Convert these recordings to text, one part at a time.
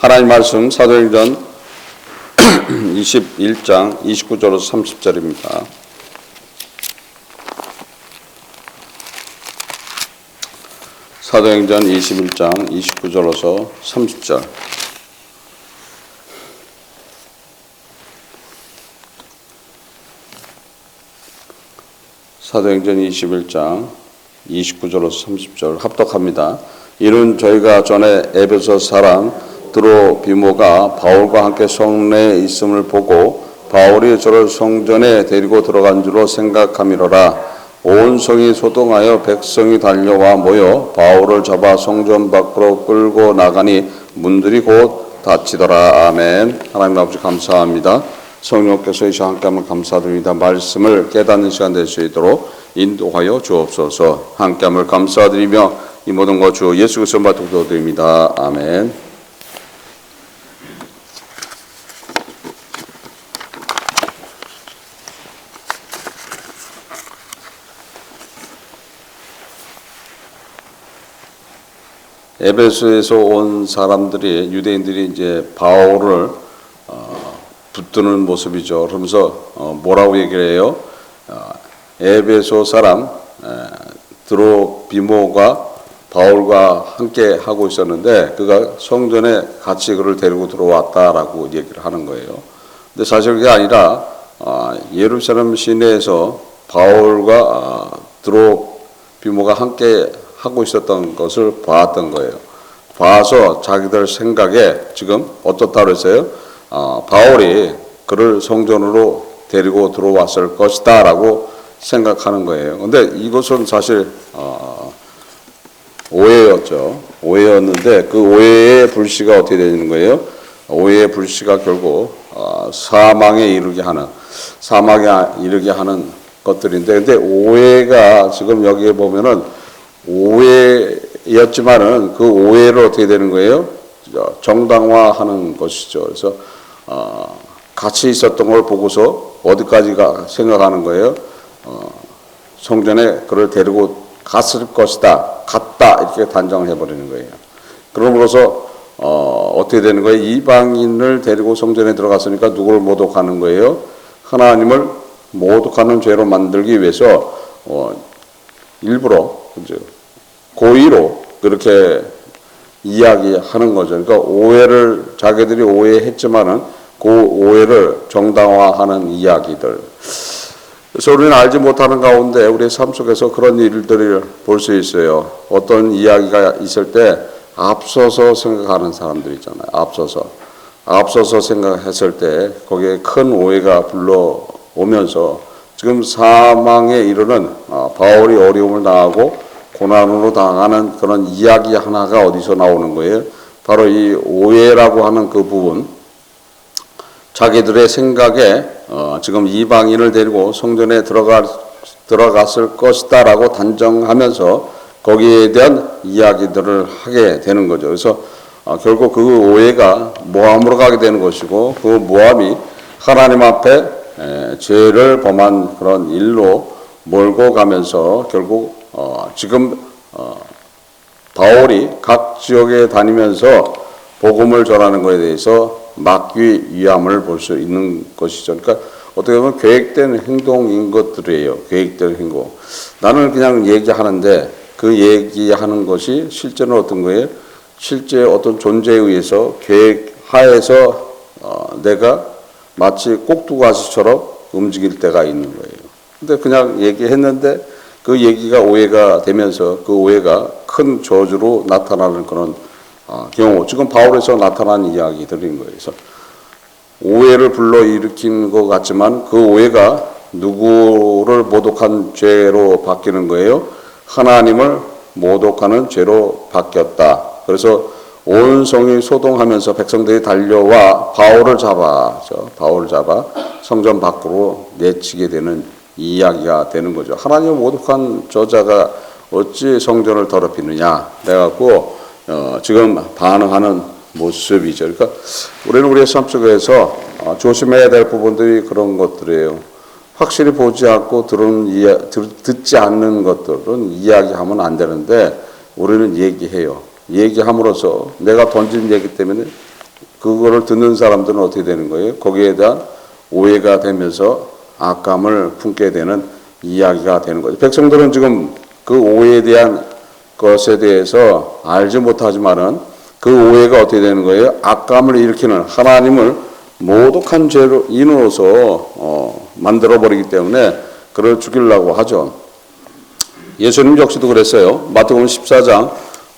하나님 말씀 사도행전 21장 29절에서 30절입니다. 사도행전 21장 29절에서 30절. 사도행전 21장 29절에서 30절 합독합니다. 이는 저희가 전에 에베소 사람 드로비모가 바울과 함께 성내에 있음을 보고 바울이 저를 성전에 데리고 들어간 줄로 생각함이로라. 온 성이 소동하여 백성이 달려와 모여 바울을 잡아 성전 밖으로 끌고 나가니 문들이 곧 닫히더라. 아멘. 하나님 아버지 감사합니다. 성령께서 이 시간 함께 하면 감사드립니다. 말씀을 깨닫는 시간 될 수 있도록 인도하여 주옵소서. 함께 함을 감사드리며 이 모든 것 주 예수 그리스도 받들어 드립니다. 아멘. 에베소에서 온 사람들이 유대인들이 이제 바울을 붙드는 모습이죠. 그러면서 뭐라고 얘기를 해요? 에베소 사람 드로비모가 바울과 함께 하고 있었는데 그가 성전에 같이 그를 데리고 들어왔다라고 얘기를 하는 거예요. 근데 사실 그게 아니라 예루살렘 시내에서 바울과 드로비모가 함께 하고 있었던 것을 봤던 거예요. 봐서 자기들 생각에 지금 어떻다 그랬어요? 바울이 그를 성전으로 데리고 들어왔을 것이다 라고 생각하는 거예요. 근데 이것은 사실 오해였죠. 오해였는데 그 오해의 불씨가 어떻게 되는 거예요? 오해의 불씨가 결국 사망에 이르게 하는 것들인데, 근데 오해가 지금 여기에 보면은 오해였지만은 그 오해를 어떻게 되는 거예요? 정당화하는 것이죠. 그래서 같이 있었던 걸 보고서 어디까지가 생각하는 거예요? 성전에 그를 데리고 갔을 것이다, 갔다 이렇게 단정을 해버리는 거예요. 그러므로서 어떻게 되는 거예요? 이방인을 데리고 성전에 들어갔으니까 누구를 모독하는 거예요? 하나님을 모독하는 죄로 만들기 위해서 일부러 고의로 그렇게 이야기하는 거죠. 그러니까 오해를 자기들이 오해했지만은 그 오해를 정당화하는 이야기들. 그래서 우리는 알지 못하는 가운데 우리의 삶 속에서 그런 일들을 볼 수 있어요. 어떤 이야기가 있을 때 앞서서 생각하는 사람들 있잖아요. 앞서서 생각했을 때 거기에 큰 오해가 불러오면서 지금 사망에 이르는 바울이 어려움을 당하고 고난으로 당하는 그런 이야기 하나가 어디서 나오는 거예요? 바로 이 오해라고 하는 그 부분. 자기들의 생각에 지금 이방인을 데리고 성전에 들어갔을 것이다 라고 단정하면서 거기에 대한 이야기들을 하게 되는 거죠. 그래서 결국 그 오해가 모함으로 가게 되는 것이고 그 모함이 하나님 앞에 죄를 범한 그런 일로 몰고 가면서 결국 지금 바울이 각 지역에 다니면서 복음을 전하는 것에 대해서 막기 위함을 볼 수 있는 것이죠. 그러니까 어떻게 보면 계획된 행동인 것들이에요. 계획된 행동. 나는 그냥 얘기하는데 그 얘기하는 것이 실제는 어떤 거예요? 실제 어떤 존재에 의해서 계획하에서 내가 마치 꼭두가시처럼 움직일 때가 있는 거예요. 근데 그냥 얘기했는데 그 얘기가 오해가 되면서 그 오해가 큰 저주로 나타나는 그런 경우, 지금 바울에서 나타난 이야기들인 거예요. 그래서 오해를 불러일으킨 것 같지만 그 오해가 누구를 모독한 죄로 바뀌는 거예요? 하나님을 모독하는 죄로 바뀌었다. 그래서 온 성이 소동하면서 백성들이 달려와 바울을 잡아 성전 밖으로 내치게 되는 이야기가 되는 거죠. 하나님을 모독한 저자가 어찌 성전을 더럽히느냐 해갖고 지금 반응하는 모습이죠. 그러니까 우리는 우리의 삶 속에서 조심해야 될 부분들이 그런 것들이에요. 확실히 보지 않고 듣지 않는 것들은 이야기하면 안 되는데 우리는 얘기해요. 얘기함으로써 내가 던진 얘기 때문에 그거를 듣는 사람들은 어떻게 되는 거예요? 거기에 대한 오해가 되면서 악감을 품게 되는 이야기가 되는 거죠. 백성들은 지금 그 오해에 대한 것에 대해서 알지 못하지만은 그 오해가 어떻게 되는 거예요? 악감을 일으키는 하나님을 모독한 죄인으로서 만들어버리기 때문에 그를 죽이려고 하죠. 예수님 역시도 그랬어요. 마태복음 14장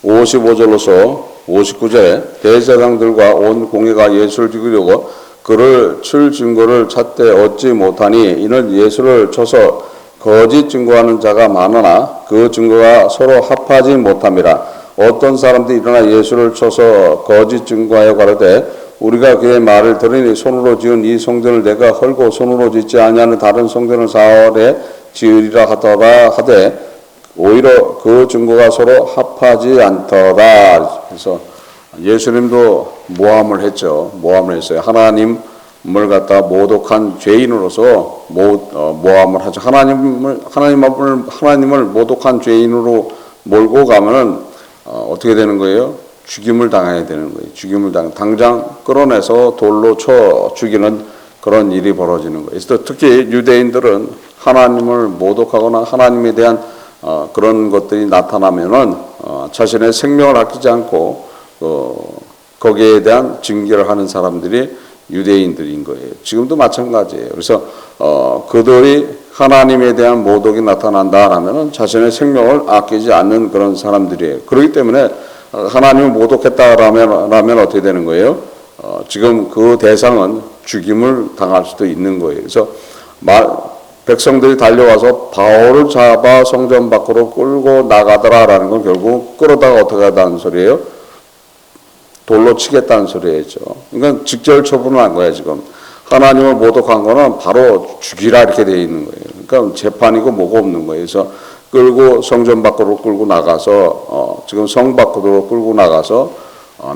55절로서 59절에 대제사장들과 온 공회가 예수를 죽이려고 그를 칠 증거를 찾되 얻지 못하니 이는 예수를 쳐서 거짓 증거하는 자가 많으나 그 증거가 서로 합하지 못함이라. 어떤 사람들이 일어나 예수를 쳐서 거짓 증거하여 가로되 우리가 그의 말을 들으니 손으로 지은 이 성전을 내가 헐고 손으로 짓지 아니하는 다른 성전을 사흘에 지으리라 하더라 하되 오히려 그 증거가 서로 합하지 않더라. 그래서 예수님도 모함을 했죠. 모함을 했어요. 하나님을 갖다 모독한 죄인으로서 모함을 하죠. 하나님을 모독한 죄인으로 몰고 가면은 어떻게 되는 거예요? 죽임을 당해야 되는 거예요. 당장 끌어내서 돌로 쳐 죽이는 그런 일이 벌어지는 거예요. 그래서 특히 유대인들은 하나님을 모독하거나 하나님에 대한 그런 것들이 나타나면은 자신의 생명을 아끼지 않고 거기에 대한 징계를 하는 사람들이 유대인들인 거예요. 지금도 마찬가지예요. 그래서 그들이 하나님에 대한 모독이 나타난다라면은 자신의 생명을 아끼지 않는 그런 사람들이에요. 그렇기 때문에 하나님을 모독했다라면 어떻게 되는 거예요? 지금 그 대상은 죽임을 당할 수도 있는 거예요. 그래서 백성들이 달려와서 바울을 잡아 성전 밖으로 끌고 나가더라라는 건 결국 끌어다가 어떻게 하다는 소리예요? 돌로 치겠다는 소리죠. 그러니까 직절 처분을 한 거야 지금. 하나님을 모독한 거는 바로 죽이라 이렇게 되어 있는 거예요. 그러니까 재판이고 뭐고 없는 거예요. 그래서 끌고 성전 밖으로 끌고 나가서 지금 성 밖으로 끌고 나가서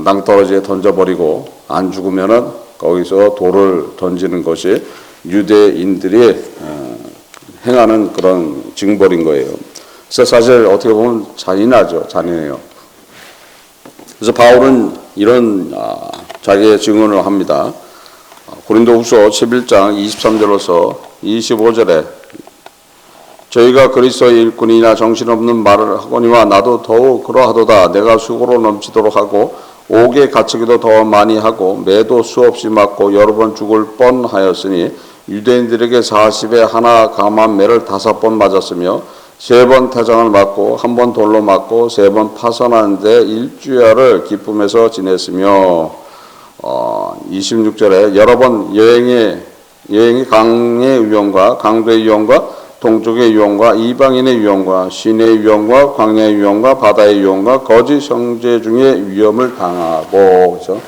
낭떠러지에 던져버리고 안 죽으면은 거기서 돌을 던지는 것이 유대인들이 행하는 그런 징벌인 거예요. 그래서 사실 어떻게 보면 잔인해요. 그래서 바울은 이런 자기의 증언을 합니다. 고린도후서 11장 23절로서 25절에 저희가 그리스도의 일꾼이나 정신없는 말을 하거니와 나도 더욱 그러하도다. 내가 수고로 넘치도록 하고 옥에 갇히기도 더 많이 하고 매도 수없이 맞고 여러 번 죽을 뻔하였으니 유대인들에게 40에 하나 감한 매를 5번 맞았으며 3번 태장을 맞고 1번 돌로 맞고 3번 파선하는데 일주야를 기쁨에서 지냈으며 26절에 여러 번 여행이 강의 위험과 강도의 위험과 동족의 위험과 이방인의 위험과 시내의 위험과 광야의 위험과 바다의 위험과 거짓 형제 중에 위험을 당하고 그렇죠?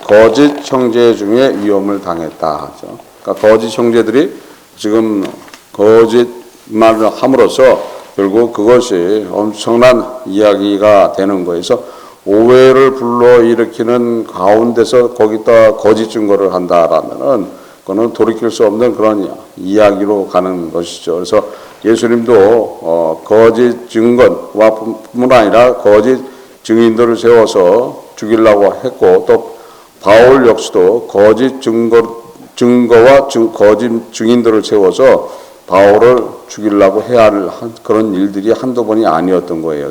거짓 형제 중에 위험을 당했다. 그렇죠? 그러니까 거짓 형제들이 지금 거짓말을 함으로써 결국 그것이 엄청난 이야기가 되는 거예요. 그래서 오해를 불러일으키는 가운데서 거기다 거짓 증거를 한다라면은 그거는 돌이킬 수 없는 그런 이야기로 가는 것이죠. 그래서 예수님도 거짓 증거와 뿐만 아니라 거짓 증인들을 세워서 죽이려고 했고 또 바울 역시도 거짓 증거와 거짓 증인들을 세워서 바울을 죽이려고 해야 할 그런 일들이 한두 번이 아니었던 거예요.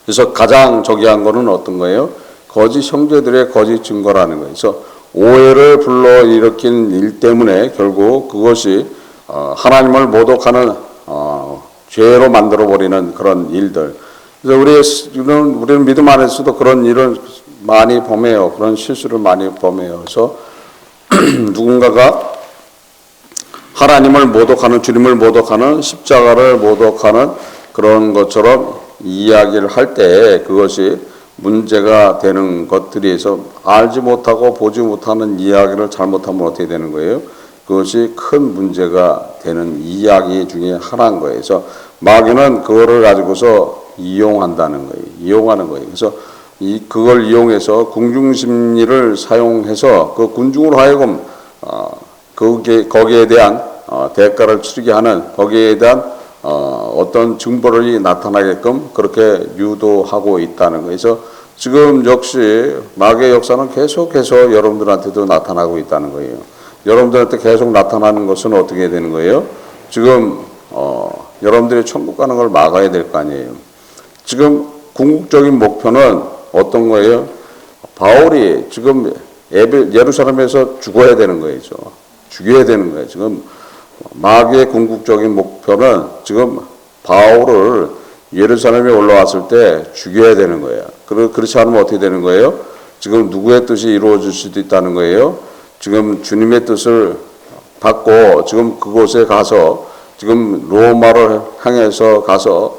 그래서 가장 저기한 거는 어떤 거예요? 거짓 형제들의 거짓 증거라는 거예요. 그래서 오해를 불러일으킨 일 때문에 결국 그것이 하나님을 모독하는 죄로 만들어버리는 그런 일들. 그래서 우리는 믿음 안에서도 그런 일을 많이 범해요. 그런 실수를 많이 범해요. 그래서 누군가가 하나님을 모독하는, 주님을 모독하는, 십자가를 모독하는 그런 것처럼 이야기를 할 때 그것이 문제가 되는 것들에서 알지 못하고 보지 못하는 이야기를 잘못하면 어떻게 되는 거예요? 그것이 큰 문제가 되는 이야기 중에 하나인 거예요. 그래서 마귀는 그거를 가지고서 이용하는 거예요. 그래서 그걸 이용해서 궁중심리를 사용해서 그 군중으로 하여금 거기에 대한 대가를 치르게 하는 거기에 대한 어떤 증거를 나타나게끔 그렇게 유도하고 있다는 거예요. 그래서 지금 역시 마귀의 역사는 계속해서 여러분들한테도 나타나고 있다는 거예요. 여러분들한테 계속 나타나는 것은 어떻게 되는 거예요? 지금 여러분들이 천국 가는 걸 막아야 될 거 아니에요. 지금 궁극적인 목표는 어떤 거예요? 바울이 지금 예루살렘에서 죽어야 되는 거예요. 죽여야 되는 거예요. 지금 마귀의 궁극적인 목표는 지금 바울을 예루살렘에 올라왔을 때 죽여야 되는 거예요. 그렇지 않으면 어떻게 되는 거예요? 지금 누구의 뜻이 이루어질 수도 있다는 거예요. 지금 주님의 뜻을 받고 지금 그곳에 가서 지금 로마를 향해서 가서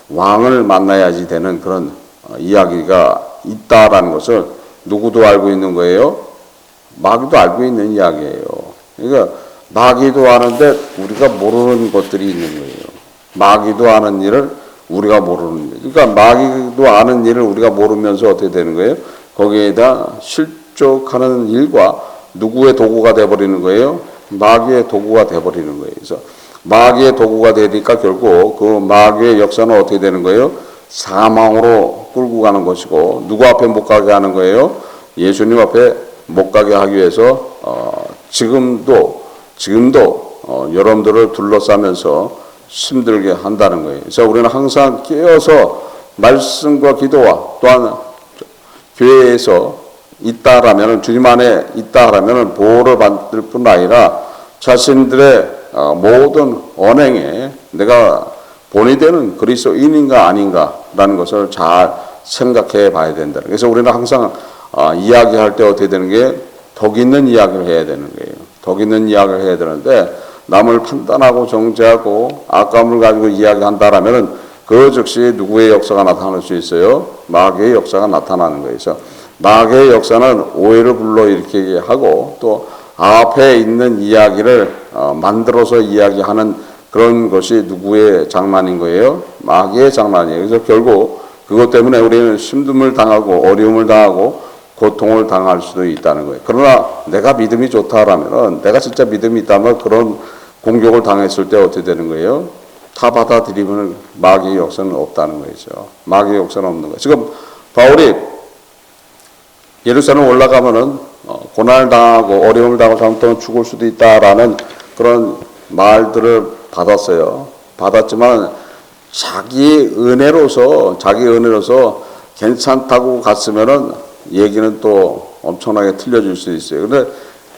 왕을 만나야지 되는 그런 이야기가 있다라는 것을 누구도 알고 있는 거예요? 마귀도 알고 있는 이야기예요. 그러니까 마귀도 아는데 우리가 모르는 것들이 있는 거예요. 마귀도 아는 일을 우리가 모르는 거예요. 그러니까 마귀도 아는 일을 우리가 모르면서 어떻게 되는 거예요? 거기에다 실족하는 일과 누구의 도구가 돼버리는 거예요? 마귀의 도구가 돼버리는 거예요. 그래서 마귀의 도구가 되니까 결국 그 마귀의 역사는 어떻게 되는 거예요? 사망으로 끌고 가는 것이고 누구 앞에 못 가게 하는 거예요? 예수님 앞에 못 가게 하기 위해서 지금도 여러분들을 둘러싸면서 힘들게 한다는 거예요. 그래서 우리는 항상 깨어서 말씀과 기도와 또한 교회에서 있다라면 주님 안에 있다라면 보호를 받을 뿐 아니라 자신들의 모든 언행에 내가 본이 되는 그리스도인인가 아닌가라는 것을 잘 생각해 봐야 된다. 그래서 우리는 항상 이야기할 때 어떻게 되는 게 덕 있는 이야기를 해야 되는 거예요. 덕 있는 이야기를 해야 되는데 남을 판단하고 정죄하고 악감을 가지고 이야기한다라면 그 즉시 누구의 역사가 나타날 수 있어요? 마귀의 역사가 나타나는 거예요. 그래서 마귀의 역사는 오해를 불러일으키게 하고 또 앞에 있는 이야기를 만들어서 이야기하는 그런 것이 누구의 장난인 거예요? 마귀의 장난이에요. 그래서 결국 그것 때문에 우리는 힘듦을 당하고 어려움을 당하고 고통을 당할 수도 있다는 거예요. 그러나 내가 믿음이 좋다라면 내가 진짜 믿음이 있다면 그런 공격을 당했을 때 어떻게 되는 거예요? 다 받아들이면 마귀의 역사는 없다는 거죠. 마귀의 역사는 없는 거예요. 지금 바울이 예루살렘 올라가면은 고난을 당하고 어려움을 당하고 잘못하면 죽을 수도 있다라는 그런 말들을 받았어요. 받았지만 자기 은혜로서 괜찮다고 갔으면은 얘기는 또 엄청나게 틀려질 수 있어요. 근데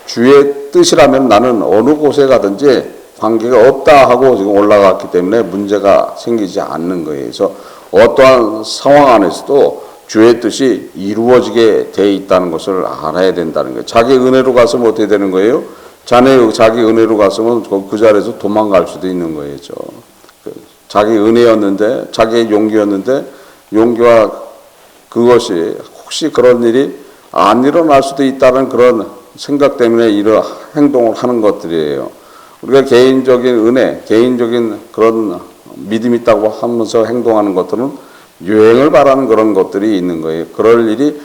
주의 뜻이라면 나는 어느 곳에 가든지 관계가 없다 하고 지금 올라갔기 때문에 문제가 생기지 않는 거예요. 그래서 어떠한 상황 안에서도 주의 뜻이 이루어지게 돼 있다는 것을 알아야 된다는 거예요. 자기 은혜로 갔으면 어떻게 되는 거예요? 자기 은혜로 갔으면 그 자리에서 도망갈 수도 있는 거예요. 자기 은혜였는데, 자기의 용기였는데, 용기와 그것이 혹시 그런 일이 안 일어날 수도 있다는 그런 생각 때문에 이런 행동을 하는 것들이에요. 우리가 개인적인 은혜, 개인적인 그런 믿음이 있다고 하면서 행동하는 것들은 유행을 바라는 그런 것들이 있는 거예요. 그럴 일이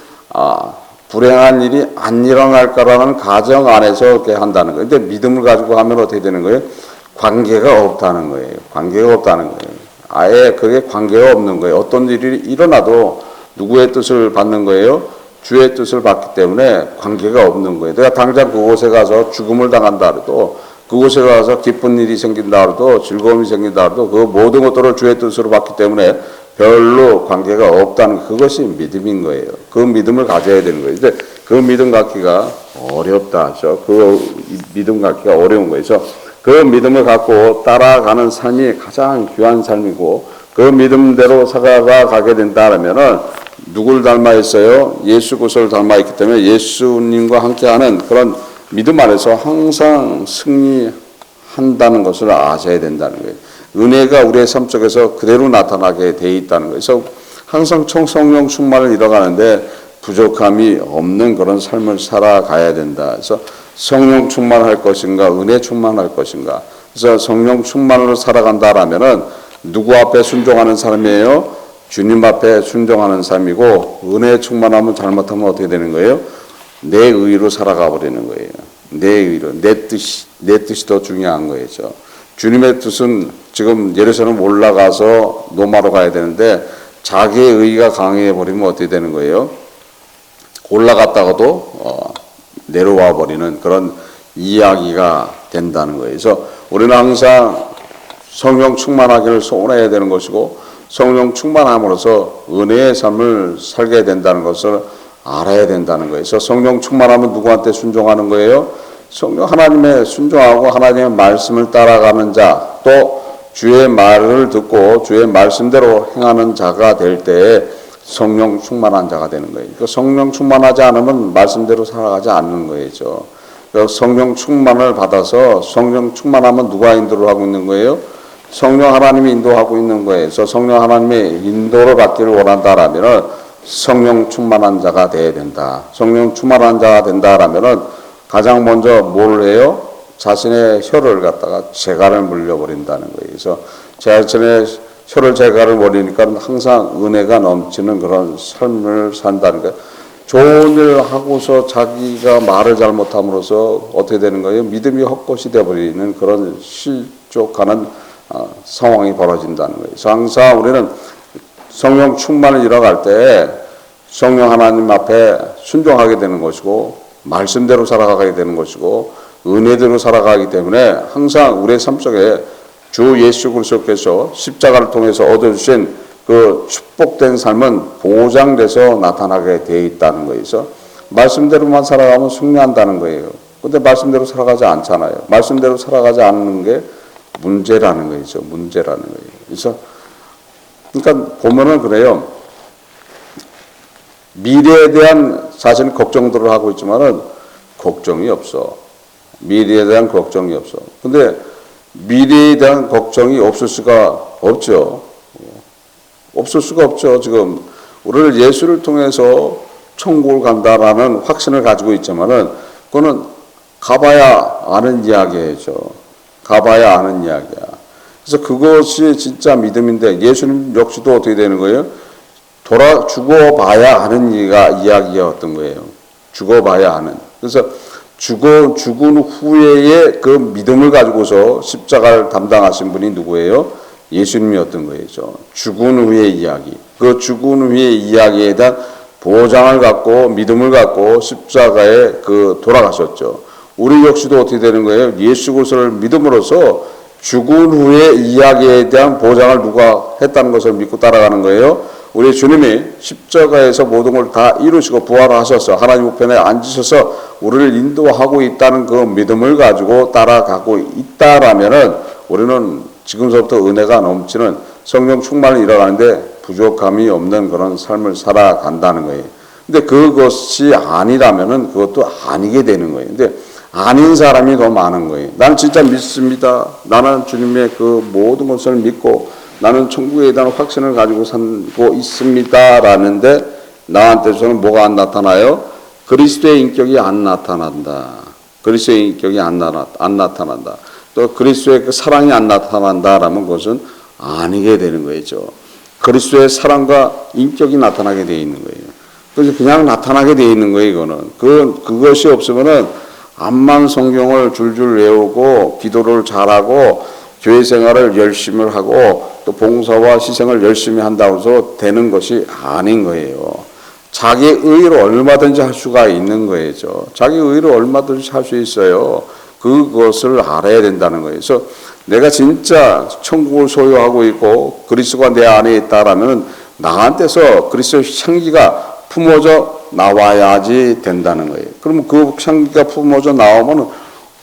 불행한 일이 안 일어날까라는 가정 안에서 이렇게 한다는 거예요. 근데 믿음을 가지고 하면 어떻게 되는 거예요? 관계가 없다는 거예요. 관계가 없다는 거예요. 아예 그게 관계가 없는 거예요. 어떤 일이 일어나도 누구의 뜻을 받는 거예요? 주의 뜻을 받기 때문에 관계가 없는 거예요. 내가 당장 그곳에 가서 죽음을 당한다 해도 그곳에 가서 기쁜 일이 생긴다 해도 즐거움이 생긴다 해도 그 모든 것들을 주의 뜻으로 받기 때문에 별로 관계가 없다는 그것이 믿음인 거예요. 그 믿음을 가져야 되는 거예요. 근데 그 믿음 갖기가 어렵다 하죠. 그 믿음 갖기가 어려운 거예요. 그래서 그 믿음을 갖고 따라가는 삶이 가장 귀한 삶이고 그 믿음대로 살아가게 된다면은 누굴 닮아 있어요? 예수 그리스도를 닮아 있기 때문에 예수님과 함께하는 그런 믿음 안에서 항상 승리한다는 것을 아셔야 된다는 거예요. 은혜가 우리의 삶 속에서 그대로 나타나게 돼 있다는 거예요. 그래서 항상 성령 충만을 이뤄가는데 부족함이 없는 그런 삶을 살아가야 된다. 그래서 성령 충만할 것인가, 은혜 충만할 것인가. 그래서 성령 충만으로 살아간다라면은 누구 앞에 순종하는 삶이에요? 주님 앞에 순종하는 삶이고 은혜 충만하면 잘못하면 어떻게 되는 거예요? 내 의로 살아가 버리는 거예요. 내 의로, 내 뜻이 더 중요한 거죠. 주님의 뜻은 지금 예루살렘 올라가서 로마로 가야 되는데 자기의 의가 강해 버리면 어떻게 되는 거예요? 올라갔다가도 내려와 버리는 그런 이야기가 된다는 거예요. 그래서 우리는 항상 성령 충만하기를 소원해야 되는 것이고, 성령 충만함으로써 은혜의 삶을 살게 된다는 것을 알아야 된다는 거예요. 그래서 성령 충만하면 누구한테 순종하는 거예요? 성령 하나님의 순종하고 하나님의 말씀을 따라가는 자, 또 주의 말을 듣고 주의 말씀대로 행하는 자가 될 때에 성령 충만한 자가 되는 거예요. 그러니까 성령 충만하지 않으면 말씀대로 살아가지 않는 거죠. 그러니까 성령 충만을 받아서 성령 충만하면 누가 인도를 하고 있는 거예요? 성령 하나님이 인도하고 있는 거예요. 그래서 성령 하나님의 인도를 받기를 원한다라면은 성령 충만한 자가 돼야 된다. 성령 충만한 자가 된다라면은 가장 먼저 뭘 해요? 자신의 혀를 갖다가 재갈을 물려버린다는 거예요. 그래서 자신의 혀를 재갈을 버리니까 항상 은혜가 넘치는 그런 삶을 산다는 거예요. 좋은 일을 하고서 자기가 말을 잘못함으로써 어떻게 되는 거예요? 믿음이 헛것이 되어버리는 그런 실족하는 상황이 벌어진다는 거예요. 그래서 항상 우리는 성령 충만을 이뤄갈 때 성령 하나님 앞에 순종하게 되는 것이고, 말씀대로 살아가게 되는 것이고, 은혜대로 살아가기 때문에 항상 우리의 삶 속에 주 예수 그리스도께서 십자가를 통해서 얻어주신 그 축복된 삶은 보장돼서 나타나게 되어 있다는 거예요. 그래서 말씀대로만 살아가면 승리한다는 거예요. 근데 말씀대로 살아가지 않잖아요. 말씀대로 살아가지 않는 게 문제라는 거죠. 문제라는 거예요. 그래서 그러니까 보면은 그래요. 미래에 대한 사실 걱정들을 하고 있지만은 걱정이 없어. 미래에 대한 걱정이 없어. 근데 미래에 대한 걱정이 없을 수가 없죠. 없을 수가 없죠. 지금 우리를 예수를 통해서 천국을 간다라는 확신을 가지고 있지만은 그거는 가봐야 아는 이야기죠. 가봐야 아는 이야기야. 그래서 그것이 진짜 믿음인데, 예수님 역시도 어떻게 되는 거예요? 죽어봐야 아는 이야기였던 거예요. 죽어봐야 아는. 그래서 죽은 후에의 그 믿음을 가지고서 십자가를 담당하신 분이 누구예요? 예수님이었던 거죠. 죽은 후의 이야기. 그 죽은 후의 이야기에 대한 보장을 갖고 믿음을 갖고 십자가에 돌아가셨죠. 우리 역시도 어떻게 되는 거예요? 예수 그리스도를 믿음으로써 죽은 후의 이야기에 대한 보장을 누가 했다는 것을 믿고 따라가는 거예요? 우리 주님이 십자가에서 모든 걸 다 이루시고 부활하셔서 하나님 우편에 앉으셔서 우리를 인도하고 있다는 그 믿음을 가지고 따라가고 있다라면은 우리는 지금서부터 은혜가 넘치는 성령 충만을 이뤄가는데 부족함이 없는 그런 삶을 살아간다는 거예요. 근데 그것이 아니라면은 그것도 아니게 되는 거예요. 근데 아닌 사람이 더 많은 거예요. 나는 진짜 믿습니다. 나는 주님의 그 모든 것을 믿고 나는 천국에 대한 확신을 가지고 살고 있습니다. 라는데 나한테서는 뭐가 안 나타나요? 그리스도의 인격이 안 나타난다. 그리스도의 인격이 안 나타난다. 또 그리스도의 그 사랑이 안 나타난다라면 그것은 아니게 되는 거죠. 그리스도의 사랑과 인격이 나타나게 되어 있는 거예요. 그래서 그냥 나타나게 되어 있는 거예요. 이거는 그것이 없으면은 암만 성경을 줄줄 외우고 기도를 잘하고 교회 생활을 열심히 하고 또 봉사와 희생을 열심히 한다고 해서 되는 것이 아닌 거예요. 자기 의로 얼마든지 할 수가 있는 거죠. 자기 의로 얼마든지 할 수 있어요. 그것을 알아야 된다는 거예요. 그래서 내가 진짜 천국을 소유하고 있고 그리스도가 내 안에 있다라면 나한테서 그리스도의 향기가 품어져 나와야지 된다는 거예요. 그러면 그 향기가 품어져 나오면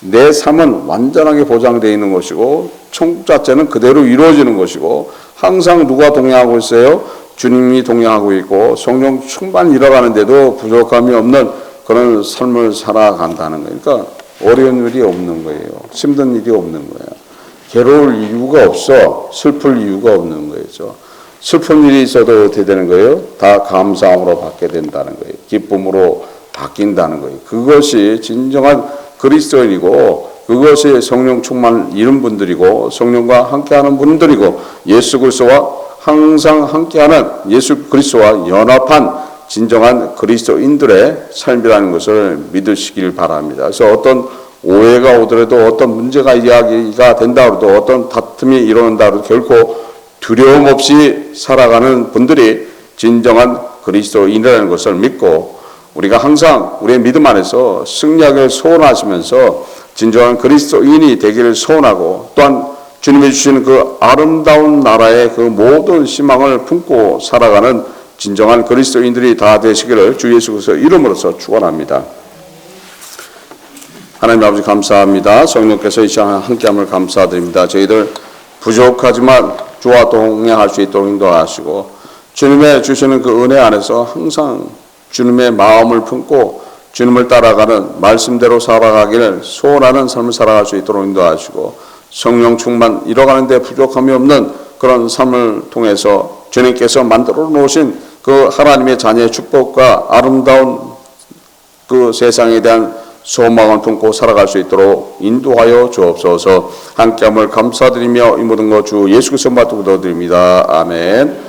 내 삶은 완전하게 보장되어 있는 것이고 천국 자체는 그대로 이루어지는 것이고 항상 누가 동행하고 있어요? 주님이 동행하고 있고 성령 충만 이뤄가는데도 부족함이 없는 그런 삶을 살아간다는 거예요. 그러니까 어려운 일이 없는 거예요. 힘든 일이 없는 거예요. 괴로울 이유가 없어. 슬플 이유가 없는 거죠. 슬픈 일이 있어도 어떻게 되는 거예요? 다 감사함으로 받게 된다는 거예요. 기쁨으로 바뀐다는 거예요. 그것이 진정한 그리스도인이고 그것이 성령 충만 이룬 분들이고 성령과 함께하는 분들이고 예수 그리스도와 항상 함께하는 예수 그리스도와 연합한 진정한 그리스도인들의 삶이라는 것을 믿으시길 바랍니다. 그래서 어떤 오해가 오더라도 어떤 문제가 이야기가 된다 해도 어떤 다툼이 일어난다 해도 결코 두려움 없이 살아가는 분들이 진정한 그리스도인이라는 것을 믿고 우리가 항상 우리의 믿음 안에서 승리하기를 소원하시면서 진정한 그리스도인이 되기를 소원하고 또한 주님이 주시는 그 아름다운 나라의 그 모든 희망을 품고 살아가는 진정한 그리스도인들이 다 되시기를 주 예수 그리스도의 이름으로서 축원합니다. 하나님 아버지 감사합니다. 성령께서 이 시간 함께함을 감사드립니다. 저희들 부족하지만 주와 동행할 수 있도록 인도하시고 주님의 주시는 그 은혜 안에서 항상 주님의 마음을 품고 주님을 따라가는 말씀대로 살아가기를 소원하는 삶을 살아갈 수 있도록 인도하시고 성령 충만 이뤄가는 데 부족함이 없는 그런 삶을 통해서 주님께서 만들어 놓으신 그 하나님의 자녀의 축복과 아름다운 그 세상에 대한 소망을 품고 살아갈 수 있도록 인도하여 주옵소서. 함께함을 감사드리며 이 모든 것 주 예수 그리스도 이름으로 기도드립니다. 아멘.